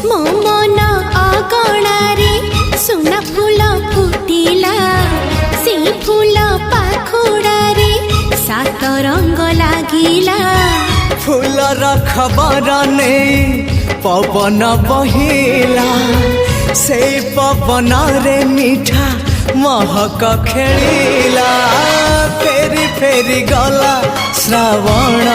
मो मन अगणारे सुना फूल फुटिला से फूल पाखुड़ारे सात रंग लागिला फूलर खबर नहीं पवन बहिला से पवन रे मीठा महक खेलिला फेरी फेरी गला श्रावण